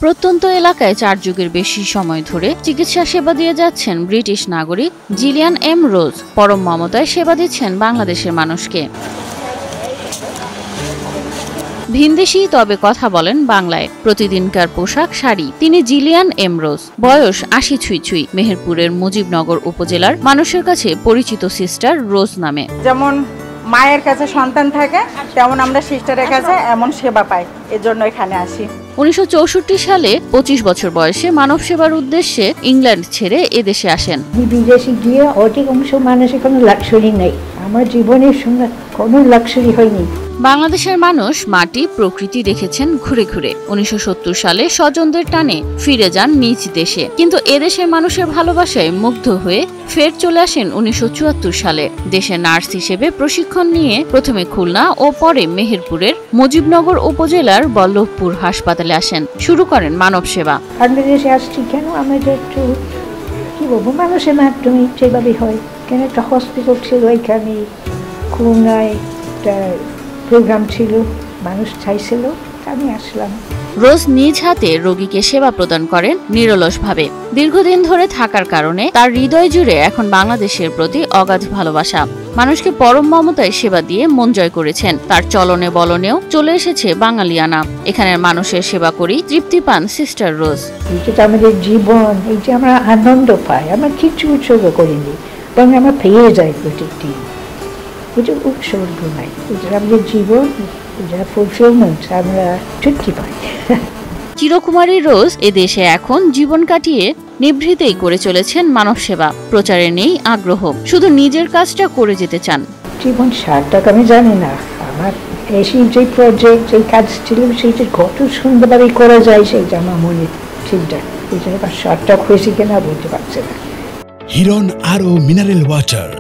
প্রত্যন্ত এলাকায় 4 যুগের বেশি সময় ধরে চিকিৎসা সেবা দিয়ে যাচ্ছেন ব্রিটিশ নাগরিক জিলিয়ান এম রোজ। পরম মমতায় সেবা দিচ্ছেন বাংলাদেশের মানুষকে। ভিনদেশী তবে কথা বলেন বাংলায়। প্রতিদিনকার পোশাক শাড়ি। তিনি জিলিয়ান এম রোজ। বয়স 80 ছুঁই। মেহেরপুরের মুজিবনগর উপজেলার মানুষের কাছে পরিচিত সিস্টার রোজ নামে। যেমন মায়ের কাছে সন্তান থাকে তেমন আমরা সিস্টারের কাছে এমন সেবা পাই, এজন্য এখানে আসি। 1964 সালে 25 বছর বয়সে মানব সেবার উদ্দেশ্যে ইংল্যান্ড ছেড়ে এদেশে আসেন। বিদেশে গিয়ে অধিকাংশ মানুষের কোনো লাক্সারি নেই। আমার জীবনের সঙ্গে কোনো লাক্সারি হয়নি। বাংলাদেশের মানুষ মাটি প্রকৃতি দেখেছেন ঘুরে ঘুরে। 1970 সালে স্বজনদের টানে ফিরে যান নিজ দেশে, কিন্তু এদেশের মানুষের ভালোবাসায় মুগ্ধ হয়ে ফের চলে আসেন 1974 সালে। দেশে নার্স হিসেবে প্রশিক্ষণ নিয়ে প্রথমে খুলনা ও পরে মেহেরপুরের মুজিবনগর উপজেলার বল্লভপুর হাসপাতালে আসেন। শুরু করেন মানব সেবা। বাংলাদেশে আসছি কেন, আমাদের একটু কি বলবো, মানুষের মাধ্যমে সেভাবে হয় কেন। একটা হসপিটাল ছিল এখানে, খুলনায় একটা প্রোগ্রাম ছিল, মানুষ চাইছিল, আমি আসলাম। রোজ নিজ হাতে রোগীকে সেবা প্রদান করেন নিরলসভাবে। দীর্ঘদিন ধরে থাকার কারণে তার হৃদয় জুড়ে এখন বাংলাদেশের প্রতি অগাধ ভালোবাসা। মানুষকে পরম মমতায় সেবা দিয়ে মন জয় করেছেন। তার চলনে বলনেও চলে এসেছে বাঙালিয়ানা। এখানের মানুষের সেবা করি তৃপ্তি পান সিস্টার রোজ। এইটা আমাদের জীবন, এই যে আমরা আনন্দ পাই, আমরা কিছু উৎসর্গ করিনি, বরং আমরা পেয়ে যাই প্রত্যেকদিন। ওইটা উৎসর্গ নাই, ওইটা আমাদের জীবন, ওইটা ফুলফিলমেন্ট, আমরা তৃপ্তি পাই। চিরকুমারী রোজ এদেশে এখন জীবন কাটিয়ে নিভৃতেই করে চলেছেন মানব সেবা। প্রচারে নেই আগ্রহ, শুধু নিজের কাজটা করে যেতে চান। জীবন সার্থক আমি জানি না, আমার এসে যে প্রজেক্ট, যে কাজ ছিল সেইটা কত সুন্দরভাবে করা যায়, সেইটা আমার মনে চিন্তা। এটা আবার সার্থক হয়েছে কিনা বলতে পারছে না। হিরন আরও মিনারেল ওয়াটার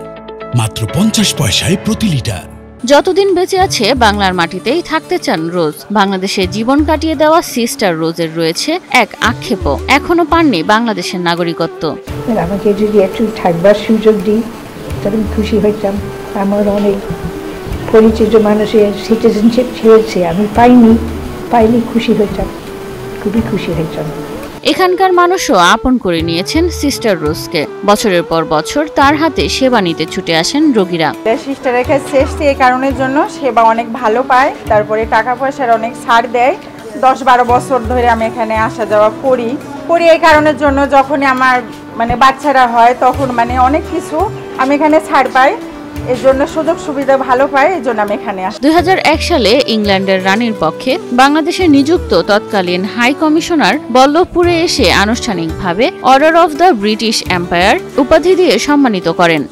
মাত্র 50 পয়সায় প্রতি লিটার। যতদিন বেঁচে আছে বাংলার মাটিতেই থাকতে চান রোজ। বাংলাদেশে জীবন কাটিয়ে দেওয়া সিস্টার রোজের রয়েছে এক আক্ষেপও, এখনো পাননি বাংলাদেশের নাগরিকত্ব। আমাকে যদি একটু থাকবার সুযোগ দিই তবে খুশি হইতাম। আমার অনেক পরিচিত মানুষের সিটিজেনশিপ ছেড়েছে, আমি পাইনি খুশি হইতাম, খুবই খুশি হইতাম। এখানকার মানুষও আপন করে নিয়েছেন সিস্টার রোজকে। বছরের পর বছর তার হাতে সেবা নিতে ছুটে আসেন রোগীরা। সিস্টারের কাছে এসেছি এই কারণের জন্য, সেবা অনেক ভালো পায়, তারপরে টাকা পয়সার অনেক ছাড় দেয়। 10-12 বছর ধরে আমি এখানে আসা যাওয়া করি এই কারণের জন্য। যখনই আমার বাচ্চারা হয় তখন অনেক কিছু আমি এখানে ছাড় পাই, এর জন্য সুযোগ সুবিধা ভালো পাই, এই জন্য আমি এখানে আসি। 2001 সালে ইংল্যান্ডের রানীর পক্ষে বাংলাদেশে নিযুক্ত তৎকালীন হাই কমিশনার বল্লভপুরে এসে আনুষ্ঠানিকভাবে order of the British empire উপাধি দিয়ে সম্মানিত করেন।